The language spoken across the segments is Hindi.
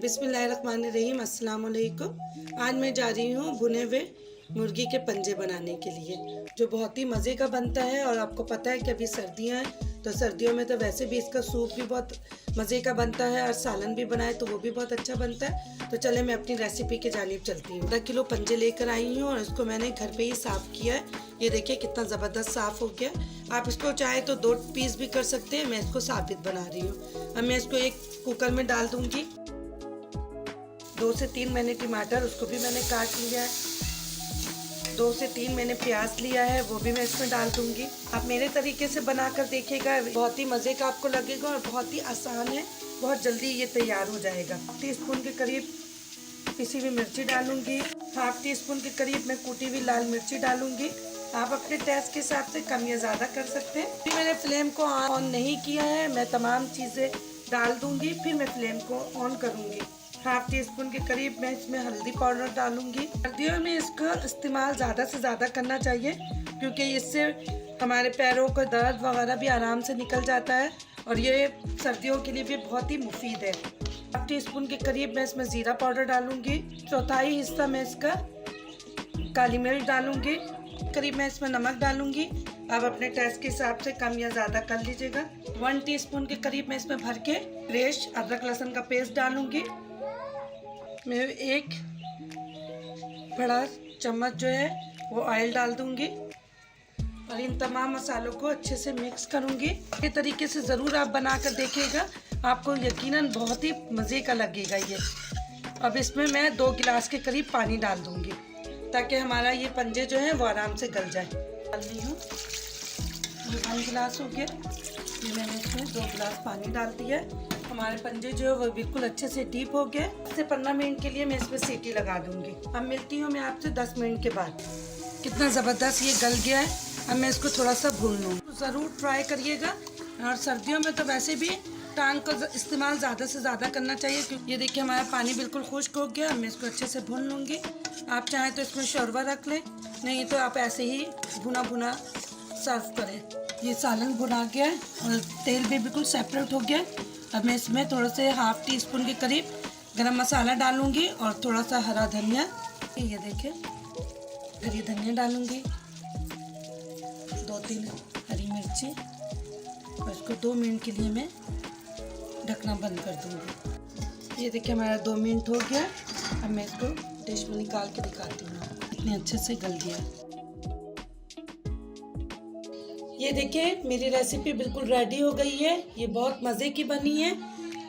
बिस्मिल्लाहिर्रहमानिर्रहीम, अस्सलाम वालेकुम। आज मैं जा रही हूँ भुने हुए मुर्गी के पंजे बनाने के लिए, जो बहुत ही मज़े का बनता है। और आपको पता है कि अभी सर्दियाँ हैं, तो सर्दियों में तो वैसे भी इसका सूप भी बहुत मज़े का बनता है और सालन भी बनाए तो वो भी बहुत अच्छा बनता है। तो चले मैं अपनी रेसिपी की जानिब चलती हूँ। 1 किलो पंजे लेकर आई हूँ और इसको मैंने घर पे ही साफ़ किया है। ये देखिए कितना ज़बरदस्त साफ़ हो गया। आप इसको चाहे तो 2 पीस भी कर सकते हैं। मैं इसको साबित बना रही हूँ। अब मैं इसको एक कुकर में डाल दूँगी। 2 से 3 मैंने टमाटर, उसको भी मैंने काट लिया है। 2 से 3 मैंने प्याज लिया है, वो भी मैं इसमें डाल दूंगी। आप मेरे तरीके से बनाकर देखिएगा, बहुत ही मज़े का आपको लगेगा और बहुत ही आसान है। बहुत जल्दी ये तैयार हो जाएगा। टीस्पून के करीब पिसी हुई मिर्ची डालूंगी। 1/2 टीस्पून के करीब मैं कूटी हुई लाल मिर्ची डालूंगी। आप अपने टेस्ट के हिसाब से कम या ज़्यादा कर सकते हैं। फिर मैंने फ्लेम को ऑन नहीं किया है, मैं तमाम चीज़ें डाल दूंगी, फिर मैं फ्लेम को ऑन करूंगी। 1/2 टीस्पून के करीब मैं इसमें हल्दी पाउडर डालूंगी। सर्दियों में इसका इस्तेमाल ज़्यादा से ज़्यादा करना चाहिए, क्योंकि इससे हमारे पैरों का दर्द वगैरह भी आराम से निकल जाता है और ये सर्दियों के लिए भी बहुत ही मुफीद है। 1/2 टीस्पून के करीब मैं इसमें ज़ीरा पाउडर डालूंगी। 1/4 हिस्सा मैं इसका काली मिर्च डालूंगी। करीब मैं इसमें नमक डालूंगी। आप अपने टेस्ट के हिसाब से कम या ज़्यादा कर लीजिएगा। 1 टीस्पून के करीब मैं इसमें भर के फ्रेश अदरक लहसुन का पेस्ट डालूंगी। मैं 1 बड़ा चम्मच जो है वो ऑयल डाल दूंगी और इन तमाम मसालों को अच्छे से मिक्स करूंगी। ये तरीके से ज़रूर आप बनाकर देखिएगा, आपको यकीनन बहुत ही मज़े का लगेगा ये। अब इसमें मैं 2 गिलास के करीब पानी डाल दूंगी, ताकि हमारा ये पंजे जो हैं वो आराम से गल जाए। डाल रही हूँ, ये 1 गिलास हो गया। ये मैंने इसमें 2 गिलास पानी डाल दिया है। हमारे पंजे जो है वो बिल्कुल अच्छे से डीप हो गए। 10 से 15 मिनट के लिए मैं इसमें सीटी लगा दूंगी। अब मिलती हूँ मैं आपसे 10 मिनट के बाद। कितना ज़बरदस्त ये गल गया है। अब मैं इसको थोड़ा सा भून लूँ। ज़रूर ट्राई करिएगा। और सर्दियों में तो वैसे भी टांग का इस्तेमाल ज़्यादा से ज़्यादा करना चाहिए, क्योंकि ये देखिए हमारा पानी बिल्कुल खुश्क हो गया। मैं इसको अच्छे से भून लूँगी। आप चाहें तो इसमें शोरबा रख लें, नहीं तो आप ऐसे ही भुना भुना सर्व करें। ये सालन भुना गया है और तेल भी बिल्कुल सेपरेट हो गया है। अब मैं इसमें थोड़ा से 1/2 टीस्पून के करीब गरम मसाला डालूंगी और थोड़ा सा हरा धनिया। ये देखिए हरी धनिया डालूंगी, 2-3 हरी मिर्ची, और इसको 2 मिनट के लिए मैं ढकना बंद कर दूंगी। ये देखिए हमारा 2 मिनट हो गया। अब मैं इसको डिश में निकाल के दिखाती हूँ, इतने अच्छे से गल गया। ये देखिए मेरी रेसिपी बिल्कुल रेडी हो गई है। ये बहुत मज़े की बनी है।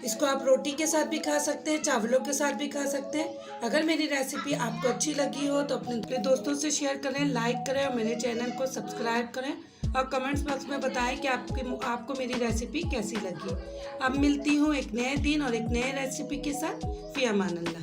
इसको आप रोटी के साथ भी खा सकते हैं, चावलों के साथ भी खा सकते हैं। अगर मेरी रेसिपी आपको अच्छी लगी हो तो अपने दोस्तों से शेयर करें, लाइक करें और मेरे चैनल को सब्सक्राइब करें और कमेंट्स बॉक्स में बताएं कि आपको मेरी रेसिपी कैसी लगी। अब मिलती हूँ एक नए दिन और एक नए रेसिपी के साथ। फ़ी अमान अल्लाह।